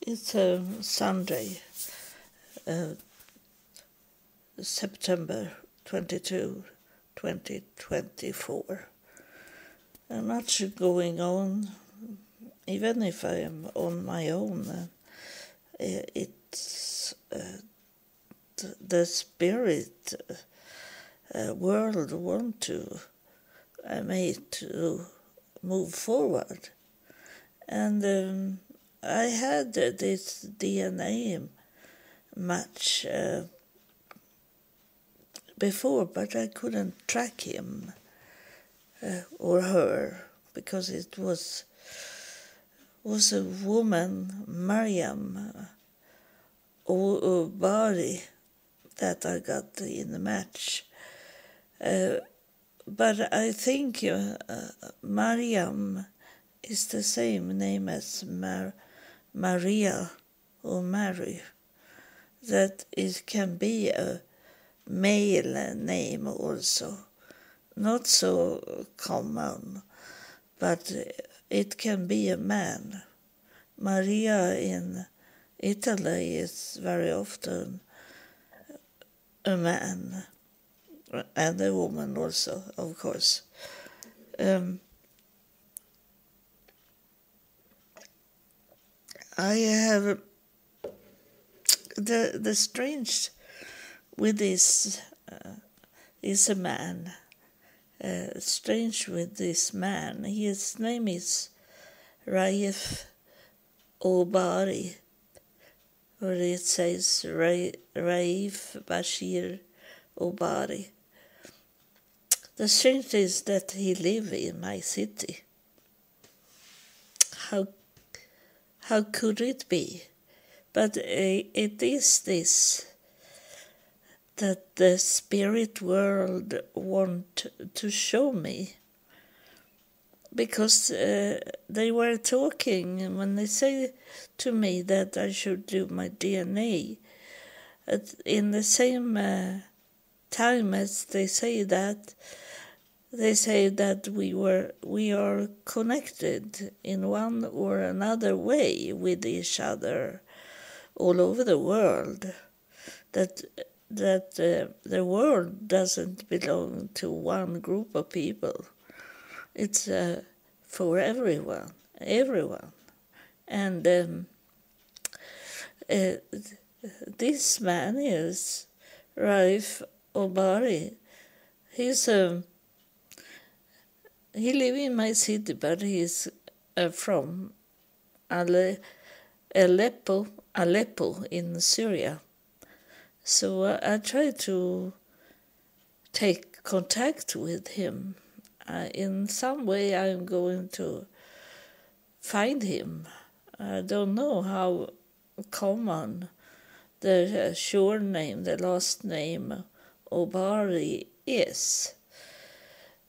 It's Sunday, uh, September 22, 2024. Much going on, even if I am on my own. It's the spirit world want to me to move forward. And I had this DNA match before, but I couldn't track him or her because it was a woman, Mariam, or body that I got in the match. But I think Mariam is the same name as Maria or Mary. That it can be a male name also. Not so common, but it can be a man. Maria in Italy is very often a man, and a woman also, of course. I have the strange with this is a man. Strange with this man. His name is Raif Obari, or it says Raif Bashir Obari. The strange is that he lives in my city. How could it be? But it is this, that the spirit world want to show me. Because they were talking, when they say to me that I should do my DNA, in the same time as they say that we are connected in one or another way with each other all over the world. That the world doesn't belong to one group of people. It's for everyone. And this man is Raif Obari. He lives in my city, but he's from Aleppo in Syria. So I try to take contact with him. In some way I'm going to find him. I don't know how common the surname, the last name, Obari is.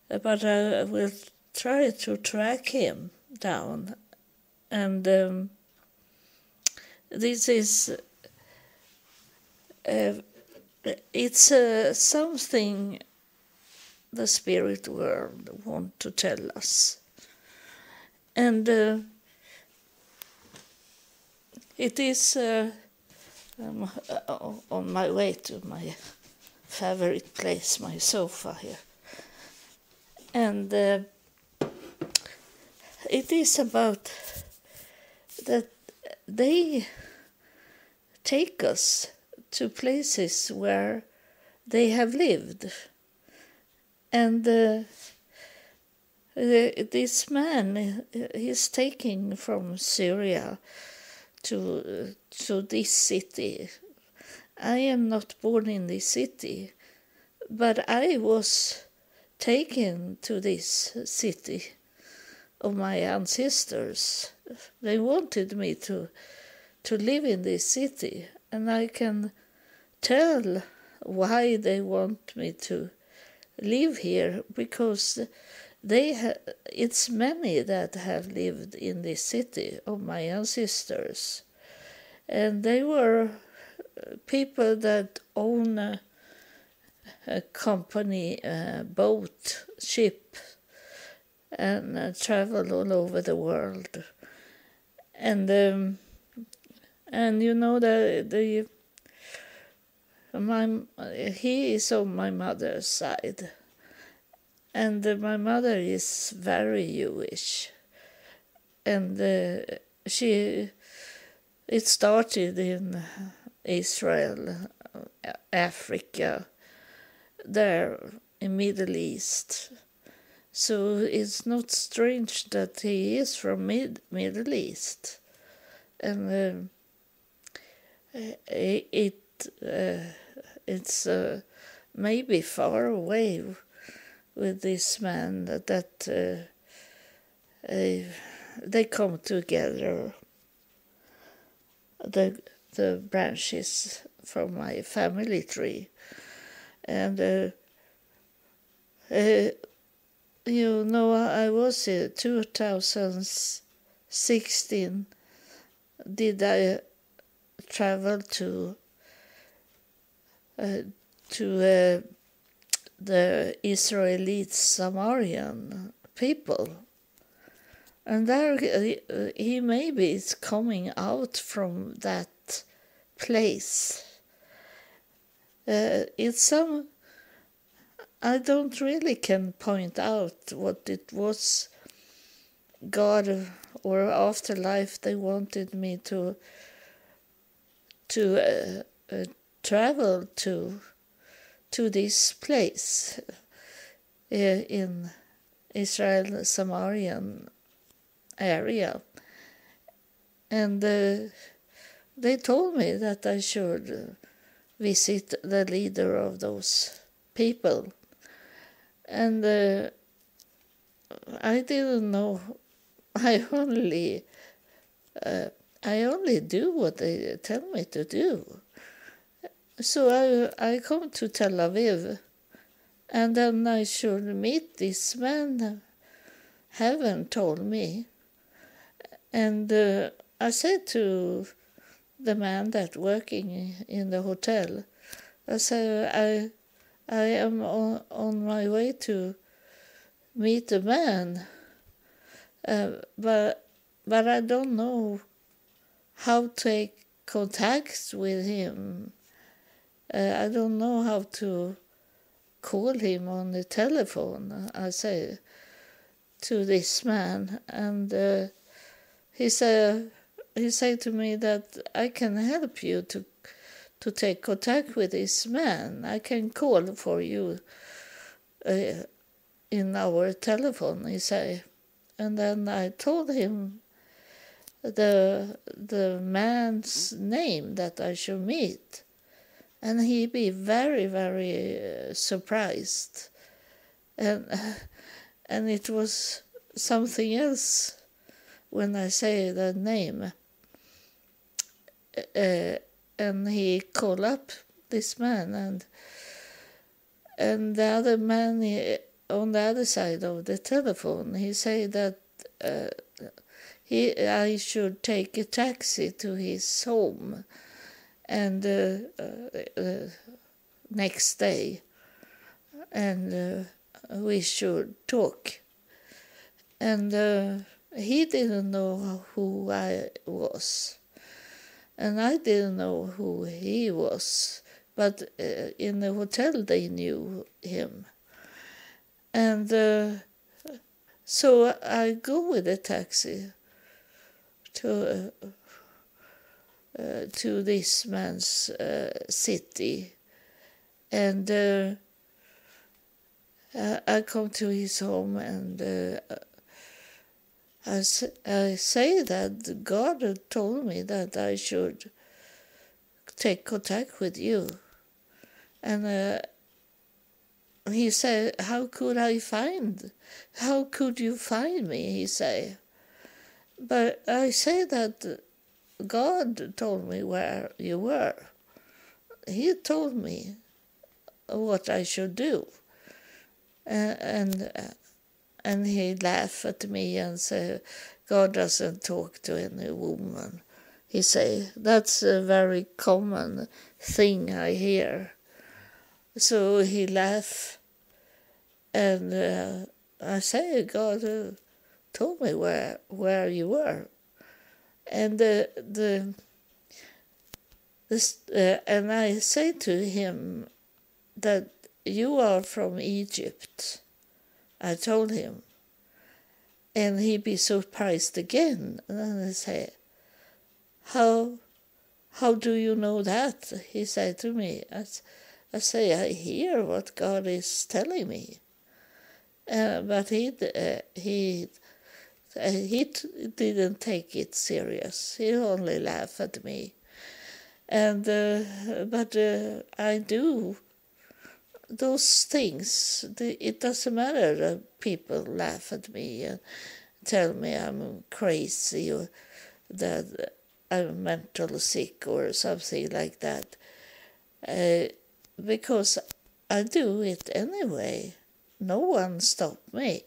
But I will try to track him down. And this is... it's something the spirit world want to tell us. And it is on my way to my favorite place, my sofa here. And it is about that they take us to places where they have lived. And this man is taking from Syria to this city. I am not born in this city, but I was taken to this city of my ancestors. They wanted me to live in this city, and I can tell why they want me to live here, because it's many that have lived in this city of my ancestors, and they were people that own a company, boat, ship, and travel all over the world. And And he is on my mother's side, and my mother is very Jewish, and it started in Israel, Africa, there in Middle East. So it's not strange that he is from Middle East, and it's maybe far away with this man that they come together, the branches from my family tree, and I was in 2016. Did I travel to the Israeli Samarian people, and there he maybe is coming out from that place. It's some. I don't really can point out what it was, God or afterlife they wanted me to travel to this place in Israel Samarian area, and they told me that I should visit the leader of those people, and I didn't know. I only do what they tell me to do. So I come to Tel Aviv, and then I should meet this man. Heaven told me, and I said to the man that working in the hotel, I said I am on my way to meet a man, but I don't know how to take contact with him. I don't know how to call him on the telephone, I say to this man, and he said to me that I can help you to take contact with this man. I can call for you in our telephone, he said. And then I told him the man's name that I should meet, and he be very, very surprised, and it was something else when I say the name, and he called up this man, and the other man on the other side of the telephone, he said that I should take a taxi to his home, and next day, and we should talk. And he didn't know who I was, and I didn't know who he was, but in the hotel they knew him. And so I go with a taxi to this man's city, and I come to his home, and I say that God had told me that I should take contact with you, and he said, how could you find me, he said. But I say that God told me where you were. He told me what I should do. And he laughed at me and said, God doesn't talk to any woman. He said, that's a very common thing I hear. So he laughed, and I say, God told me where you were. And And I say to him that you are from Egypt. I told him. And he be surprised again. And then I say, how do you know that? He said to me. I say, I hear what God is telling me. But he didn't take it serious. He only laughed at me. But I do those things. It doesn't matter that people laugh at me and tell me I'm crazy or that I'm mentally sick or something like that. Because I do it anyway. No one stopped me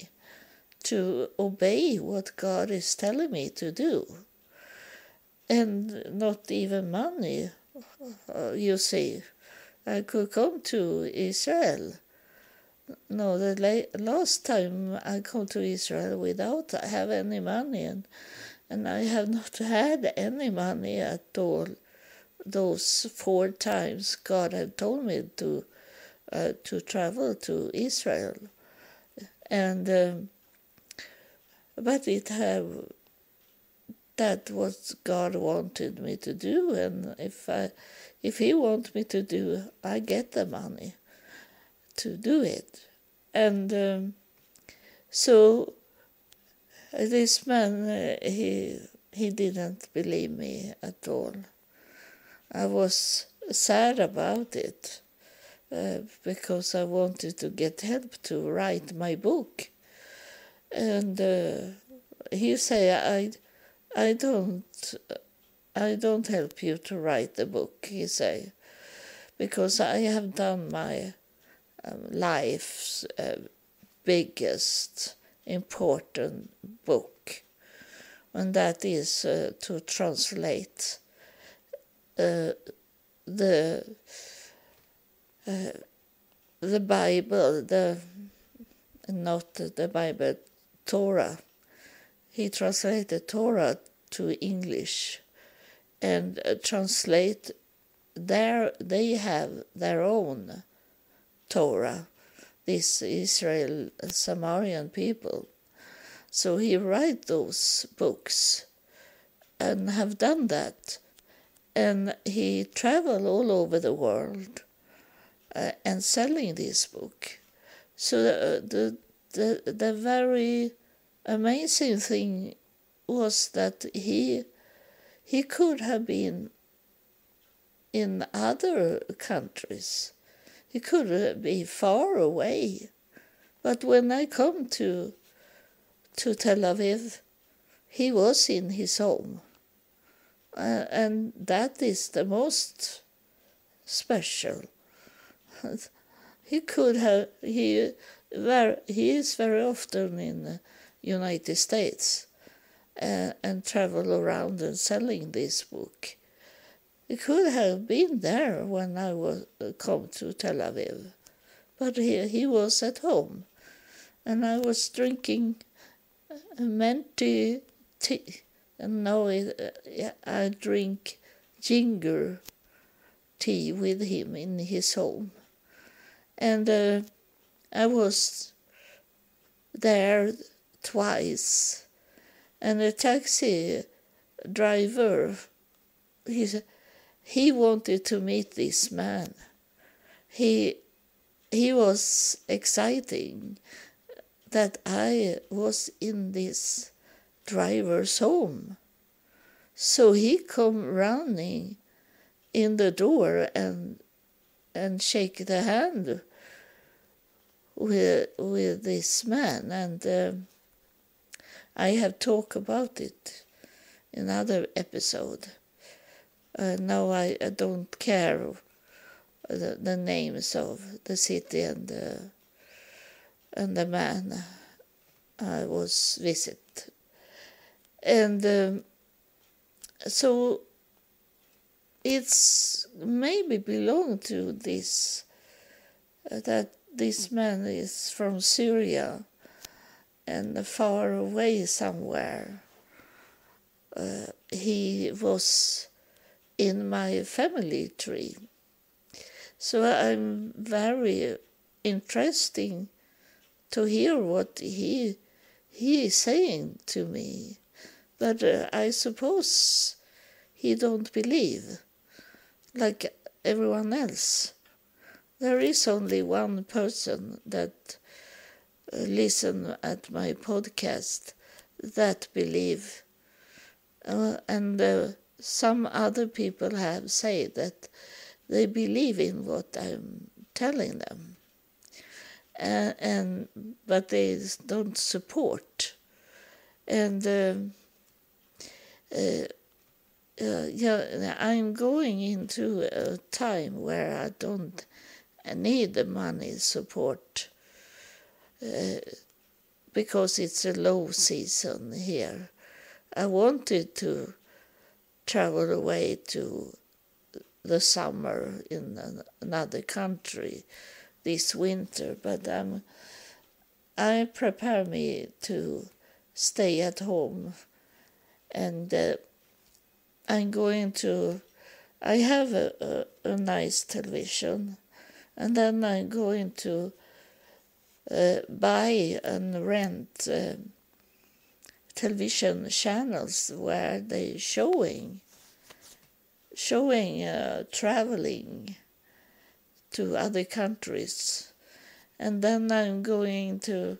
to obey what God is telling me to do. And not even money, you see. I could come to Israel. No, the last time I come to Israel without have any money, and I have not had any money at all. Those 4 times God had told me to travel to Israel, and but that was God wanted me to do, and if He wants me to do, I get the money to do it, and so this man he didn't believe me at all. I was sad about it because I wanted to get help to write my book, and he said, I don't help you to write the book, he say, because I have done my life's biggest important book, and that is to translate the Bible, not the Bible, Torah. He translated Torah to English and they have their own Torah, this Israel Samarian people. So he write those books and have done that. And he traveled all over the world and selling this book. So the very amazing thing was that he could have been in other countries. He could be far away. But when I come to Tel Aviv, he was in his home. And that is the most special. He is very often in the United States and travel around and selling this book. He could have been there when I come to Tel Aviv, but he was at home, and I was drinking minty tea, and now I drink ginger tea with him in his home. And I was there twice, and the taxi driver, he wanted to meet this man. He was exciting that I was in this driver's home. So he come running in the door and shake the hand with this man, and I have talked about it in other episode. Now I don't care the names of the city and the man I was visit, and so it's maybe belong to this that this man is from Syria and far away somewhere. He was in my family tree. So I'm very interesting to hear what he is saying to me. But I suppose he don't believe, like everyone else. There is only one person that listen at my podcast that believe, and some other people have said that they believe in what I'm telling them, but they don't support. And I'm going into a time where I don't need the money support because it's a low season here. I wanted to travel away to the summer in another country this winter, but I prepare me to stay at home, and I'm going to. I have a nice television, and then I'm going to buy and rent television channels where they're showing traveling to other countries, and then I'm going to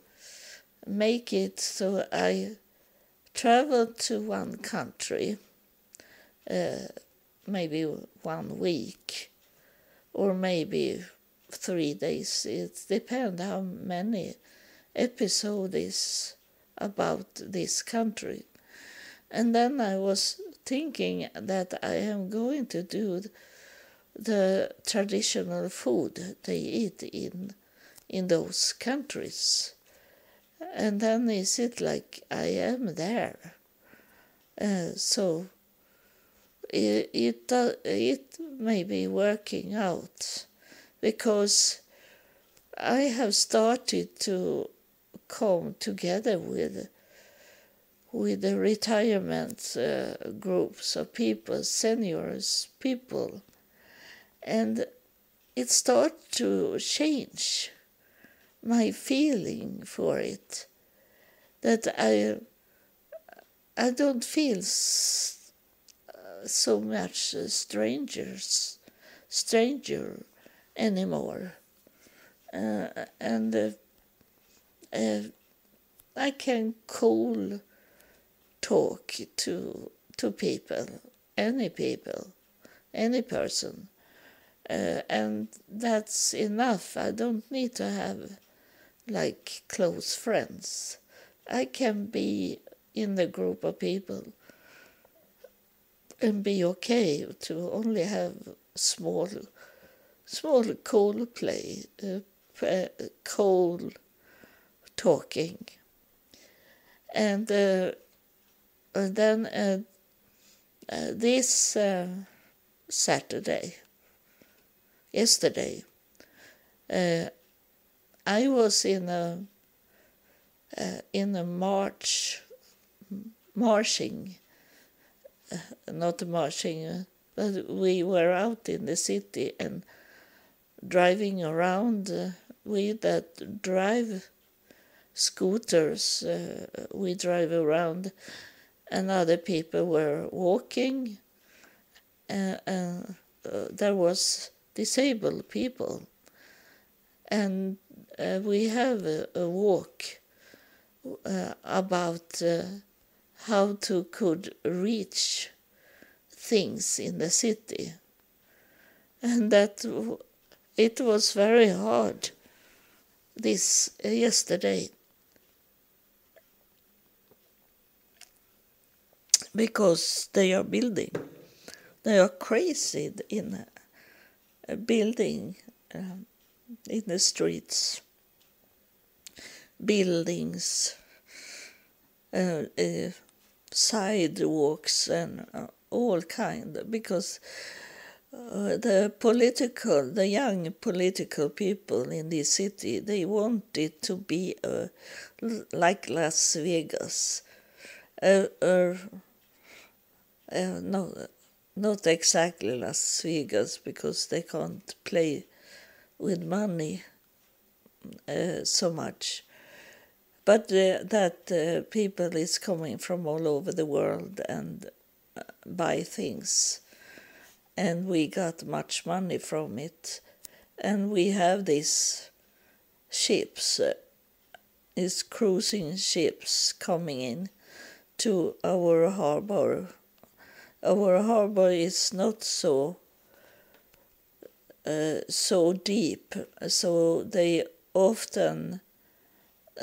make it so I travel to one country maybe 1 week or maybe 3 days. It depends how many episodes is about this country. And then I was thinking that I am going to do the traditional food they eat in those countries. And then is it like I am there? So it may be working out, because I have started to come together with the retirement groups of people, seniors people, and it started to change my feeling for it, that I don't feel so much stranger anymore, and I can cool talk to people, any person, and that's enough. I don't need to have like close friends. I can be in the group of people and be okay to only have small cold play, cold talking, and then this yesterday, I was in a marching, not marching, but we were out in the city and driving around. We that drive scooters, we drive around, and other people were walking. There was disabled people, and we have a walk about how to could reach things in the city, and that it was very hard this yesterday, because they are crazy in building in the streets, buildings, sidewalks, and all kind, because the young political people in this city, they want it to be like Las Vegas, not exactly Las Vegas because they can't play with money so much. But that people is coming from all over the world and buy things. And we got much money from it. And we have these ships, these cruising ships coming in to our harbor. Our harbor is not so deep, so they often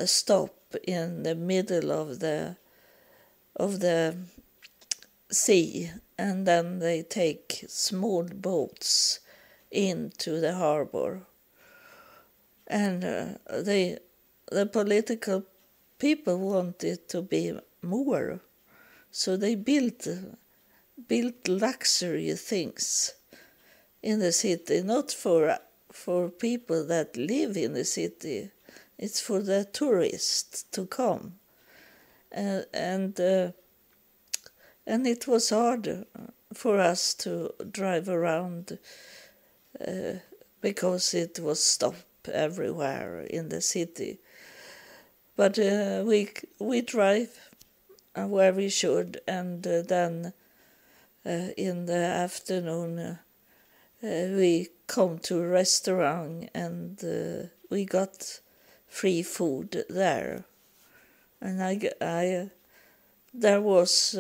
stop in the middle of the sea, and then they take small boats into the harbor. And the political people wanted to be more, so they built luxury things in the city, not for people that live in the city. It's for the tourists to come, and it was hard for us to drive around because it was stopped everywhere in the city. But we drive where we should, and then in the afternoon we come to a restaurant, and we got free food there. And I there was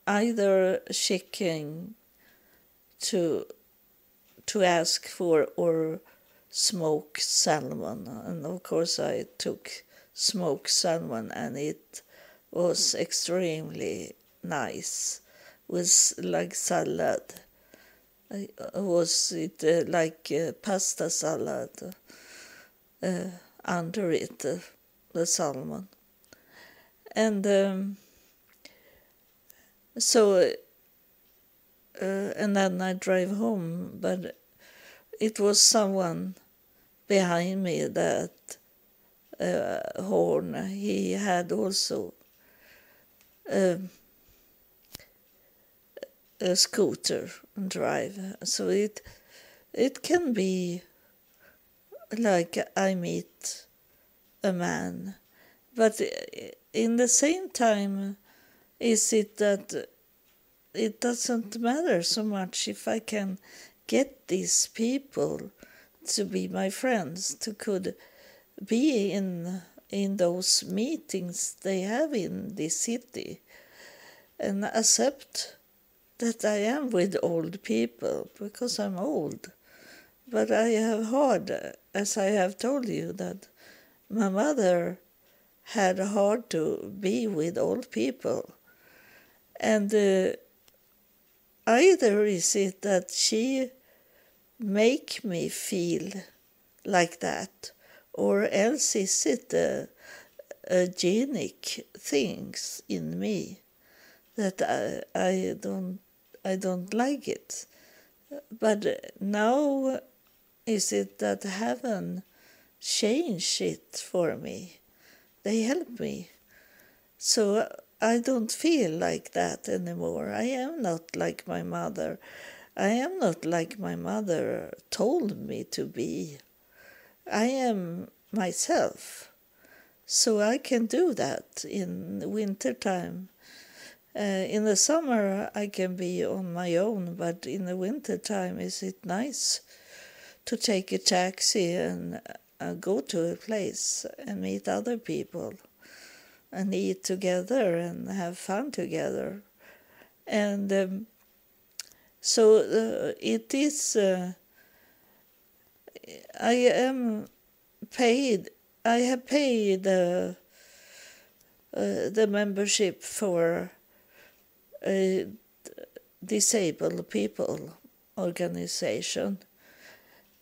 either chicken to ask for or smoked salmon, and of course I took smoked salmon, and it was extremely nice with like salad. Was it like pasta salad under it, the salmon. And so and then I drove home, but it was someone behind me that horn. He had also a scooter and drive. So it can be like I meet a man, but in the same time, is it that it doesn't matter so much if I can get these people to be my friends, to could be in those meetings they have in this city, and accept that I am with old people because I'm old. But I have heard, as I have told you, that my mother had hard to be with old people. And either is it that she make me feel like that, or else is it a genic things in me that I don't like it. But now is it that heaven changed it for me? They help me. So I don't feel like that anymore. I am not like my mother. I am not like my mother told me to be. I am myself. So I can do that in the winter time. In the summer I can be on my own, but in the winter time is it nice to take a taxi and go to a place and meet other people and eat together and have fun together. And so it is, I have paid the membership for a disabled people organization,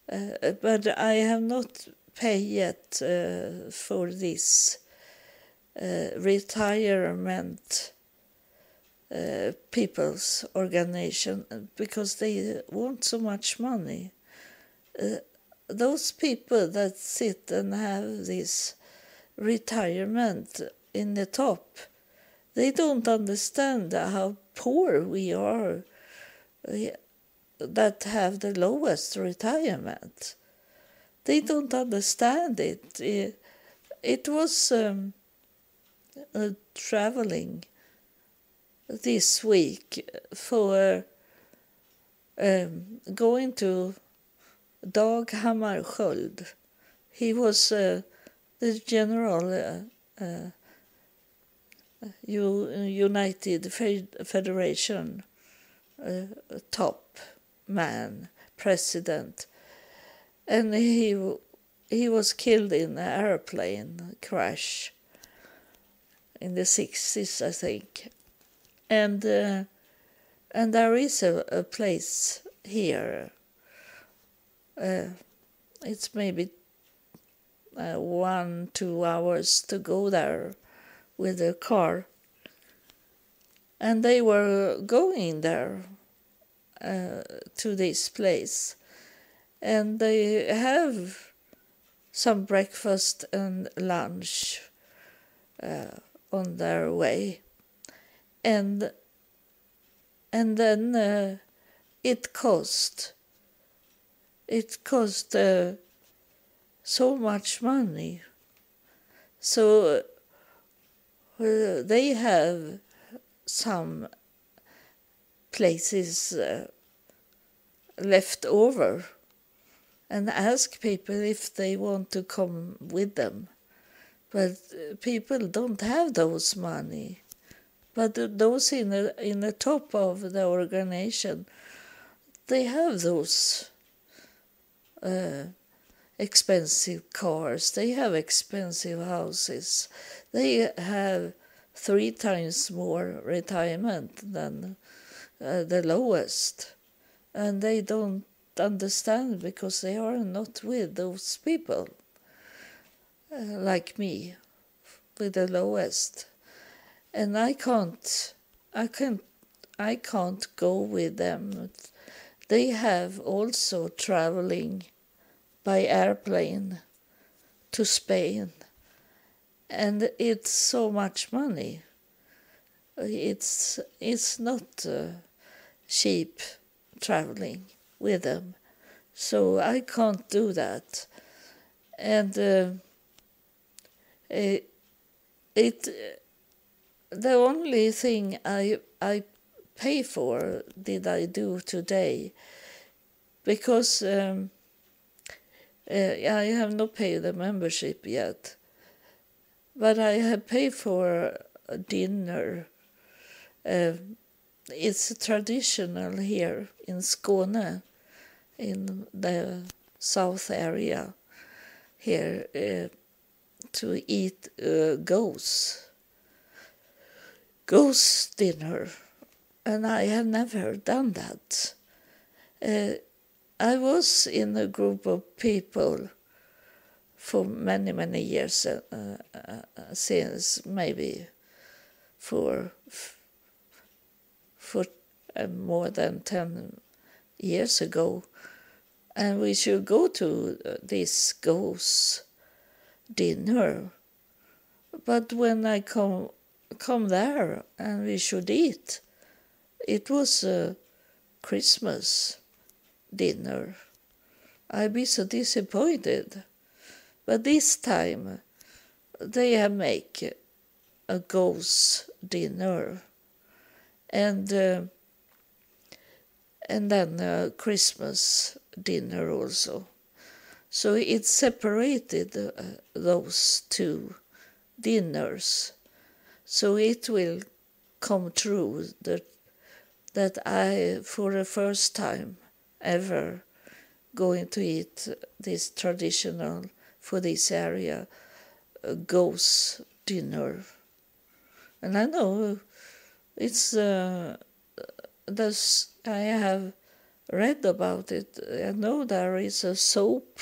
but I have not paid yet for this retirement people's organization because they want so much money. Those people that sit and have this retirement in the top, they don't understand how poor we are uh, that have the lowest retirement. They don't understand it. It was traveling this week for going to Dag Hammarskjöld. He was the general United Federation top man, president, and he was killed in an airplane crash in the 60s, I think. And there is a place here. It's maybe 1-2 hours to go there with a car. And they were going there to this place. And they have some breakfast and lunch on their way. And then it cost so much money. So they have some places left over and ask people if they want to come with them. But people don't have those money. But those in the top of the organization, they have those expensive cars, they have expensive houses, they have 3 times more retirement than the lowest. And they don't understand because they are not with those people like me, with the lowest. And I can't go with them. They have also traveling by airplane to Spain, and it's so much money. It's not cheap traveling with them, so I can't do that. And the only thing I pay for did I do today, because I have not paid the membership yet, but I have paid for a dinner. It's traditional here in Skåne, in the south area here, to eat goose dinner, and I have never done that. I was in a group of people for many years, since maybe for more than 10 years ago, and we should go to this goose dinner. But when I come there and we should eat, it was a Christmas dinner. I'd be so disappointed. But this time they have make a goose dinner, and then a Christmas dinner also. So it separated those 2 dinners. So it will come true that I, for the first time ever, going to eat this traditional, for this area, goose dinner. And I know it's I have read about it. I know there is a soap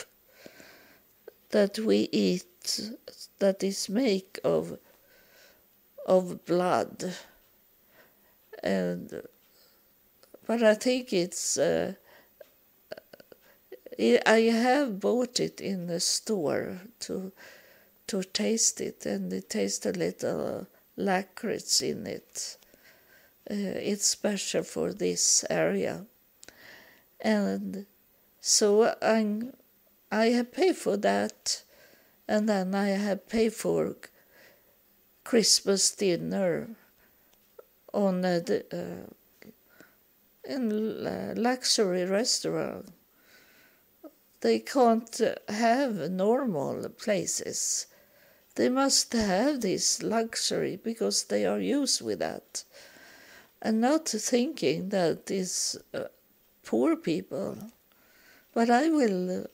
that we eat that is made of blood, but I think it's I have bought it in the store to taste it, and it tastes a little licorice in it. it's special for this area. And so I have paid for that, and then I have paid for Christmas dinner on in luxury restaurant. They can't have normal places. They must have this luxury because they are used with that. And not thinking that it's poor people. But I will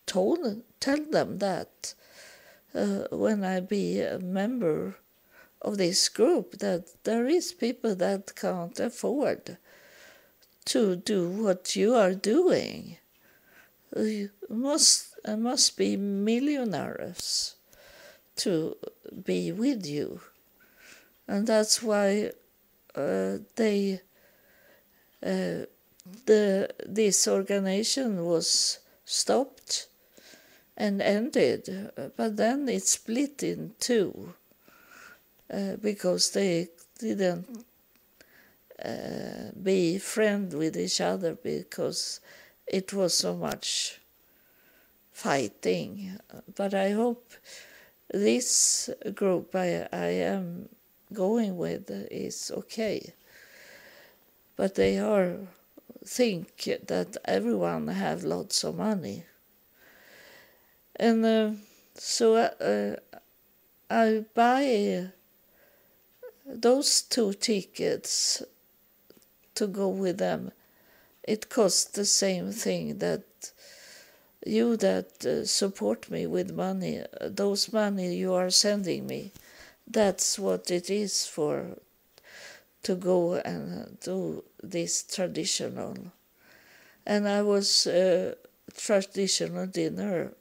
tell them that when I be a member of this group, that there is people that can't afford to do what you are doing. You must be millionaires to be with you. And that's why this organization was stopped and ended, but then it split in two because they didn't be friends with each other because it was so much fighting. But I hope this group I am going with is okay. But they think that everyone have lots of money. And so I buy those 2 tickets to go with them. It costs the same thing that you that support me with money, those money you are sending me, that's what it is for to go and do this traditional. And I was traditional dinner.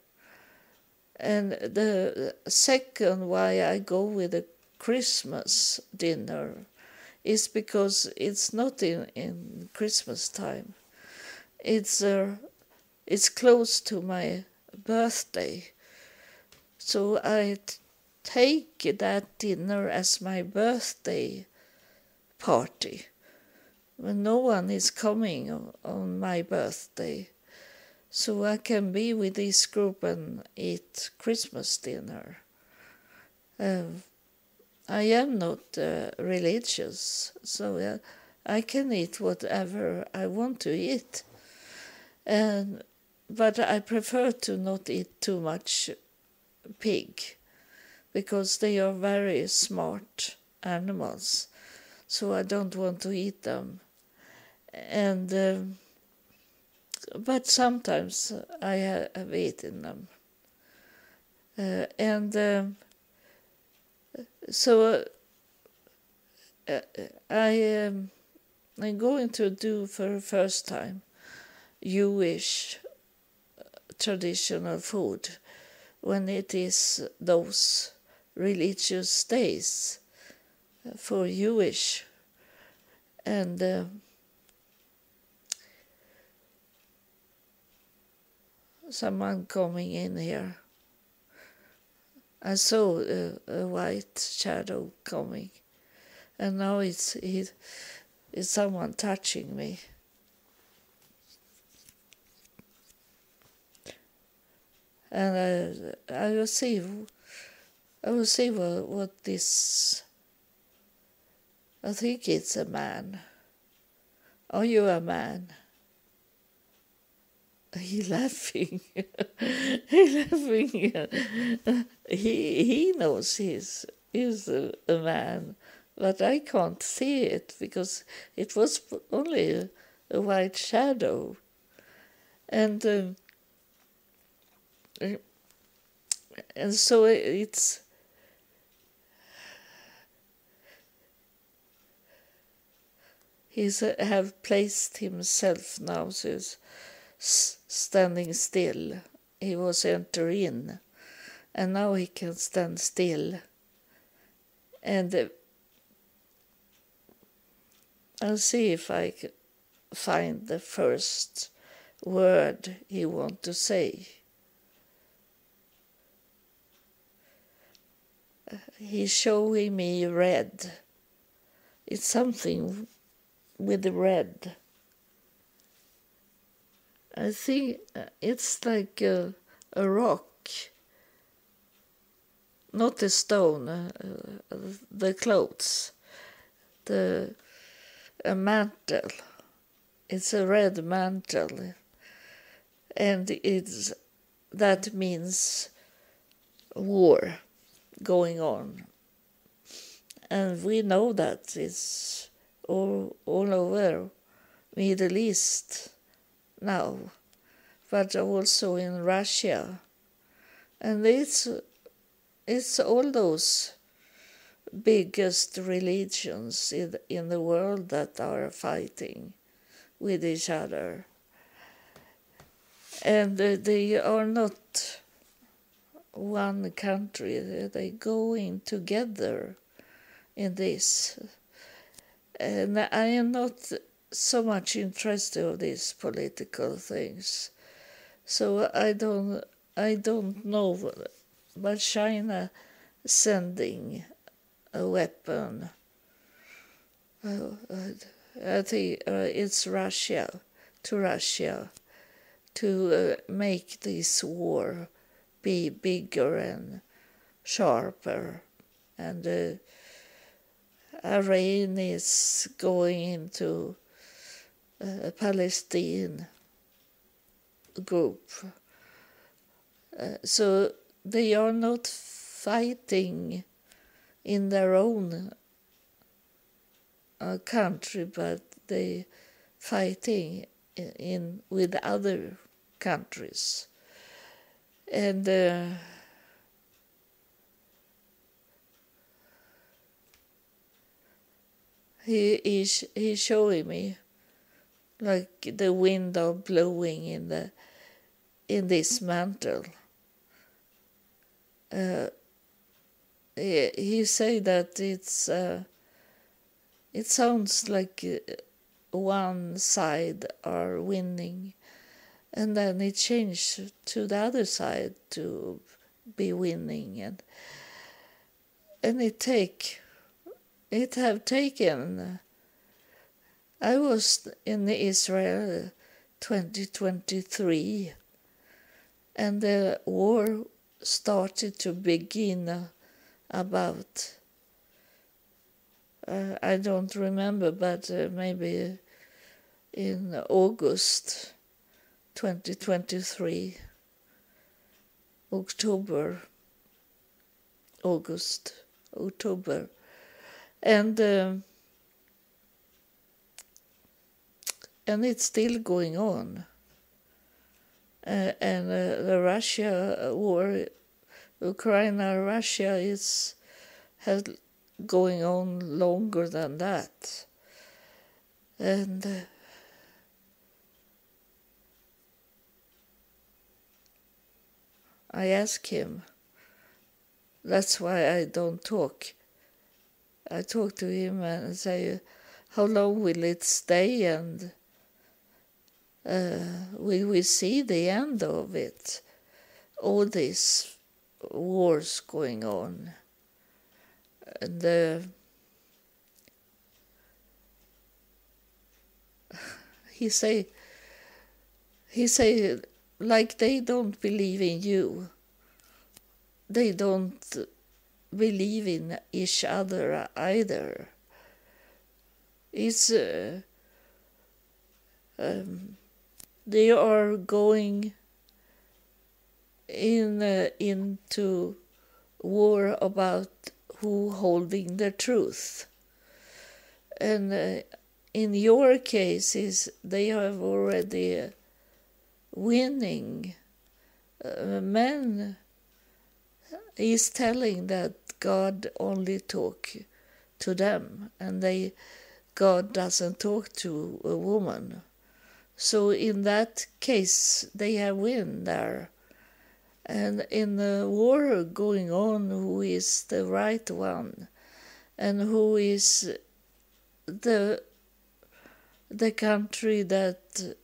And the second why I go with a Christmas dinner is because it's not in Christmas time. It's close to my birthday. So I take that dinner as my birthday party when no one is coming on my birthday, so I can be with this group and eat Christmas dinner. I am not religious, so I can eat whatever I want to eat, but I prefer to not eat too much pig because they are very smart animals. So I don't want to eat them. And but sometimes I have eaten them. So I'm going to do for the first time Jewish traditional food when it is those religious days for Jewish. And someone coming in here. I saw a white shadow coming, and now it's someone touching me. And I will see what this. I think it's a man. Are you a man? He laughing. He laughing. He knows he's a man, but I can't see it because it was only a white shadow, and so it's. He's have placed himself now, so he's standing still. He was entering, and now he can stand still. And I'll see if I can find the first word he wants to say. He's showing me red It's something with the red. I think it's like a rock, not a stone, the clothes, a mantle. It's a red mantle, and that means war going on. And we know that it's all over Middle East now, but also in Russia. And it's all those biggest religions in the world that are fighting with each other. And they are not one country, they go in together in this. And I am not so much interested in these political things. So I don't know, but China sending a weapon. I think it's Russia to make this war be bigger and sharper. And Iran is going into a Palestine group. So they are not fighting in their own country, but they fighting with other countries. And he's showing me like the wind are blowing in this mantle. He say that it sounds like one side are winning, and then it changed to the other side to be winning, and it have taken. I was in Israel 2023, and the war started to begin about, I don't remember, but maybe in August 2023, October, and it's still going on. And the Russia war, Ukraine-Russia has going on longer than that. And I ask him, that's why I don't talk. I talk to him and say, how long will it stay, and will we see the end of it? All these wars going on. And he say, like they don't believe in you. They don't believe in each other either. It's they are going into war about who holding the truth. And in your cases, they have already winning. Men is telling that God only talk to them, and God doesn't talk to a woman. So in that case, they have win there. And in the war going on, who is the right one, and who is the country that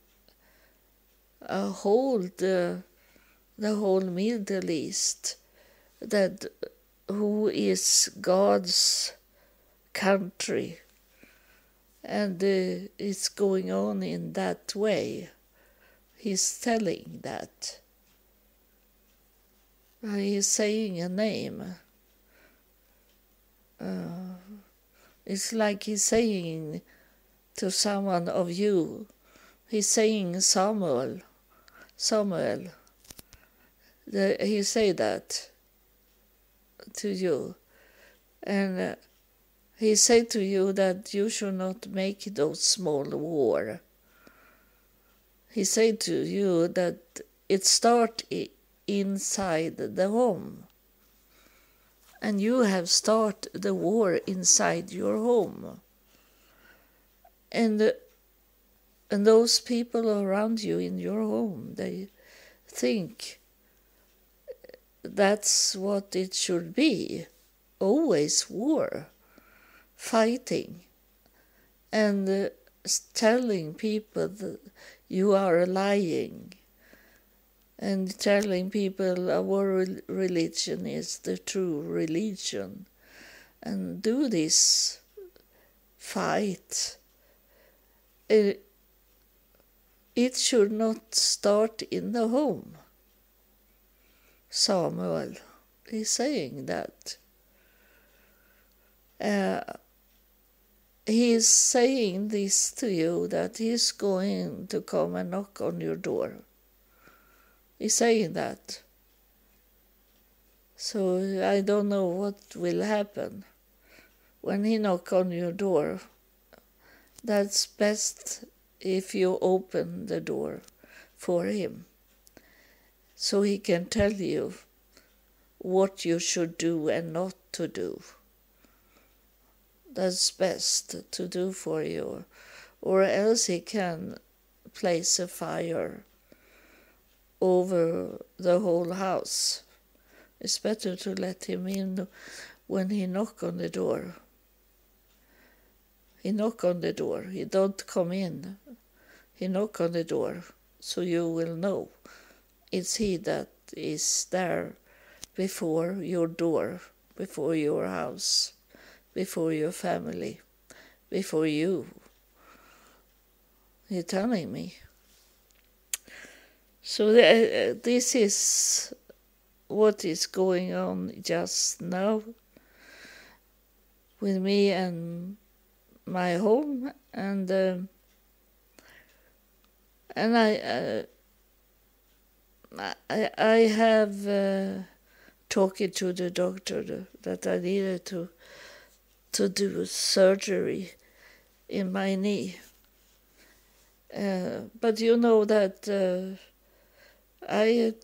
hold the whole Middle East, that who is God's country, And it's going on in that way. He's telling that. He's saying a name. It's like he's saying to someone of you, he's saying Samuel. He say that to you. And he say to you that you should not make those small war. He say to you that it start inside the home. And you have started the war inside your home. And those people around you in your home, they think that's what it should be. Always war, fighting, and telling people that you are lying, and telling people our religion is the true religion, and do this fight. It should not start in the home. Samuel is saying that. He is saying this to you, that he's going to come and knock on your door. He's saying that. So I don't know what will happen when he knocks on your door. That's best if you open the door for him, so he can tell you what you should do and not to do. That's best to do for you, or else he can place a fire over the whole house. It's better to let him in when he knock on the door. He knock on the door. He don't come in. He knock on the door, so you will know it's he that is there before your door, before your house, before your family, before you. You're telling me. So this is what is going on just now with me and my home, and I have talked to the doctor that I needed to do surgery in my knee. But you know that I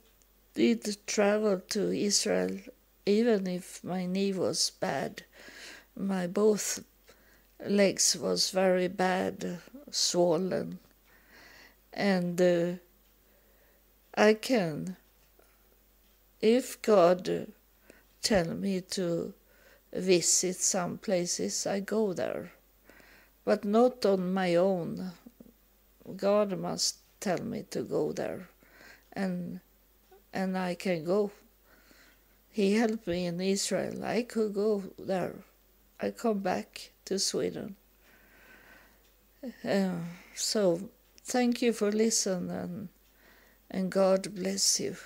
did travel to Israel even if my knee was bad. My both legs was very bad, swollen. And I can, if God tell me to visit some places, I go there. But not on my own. God must tell me to go there. And I can go. He helped me in Israel. I could go there. I come back to Sweden. So thank you for listening, and God bless you.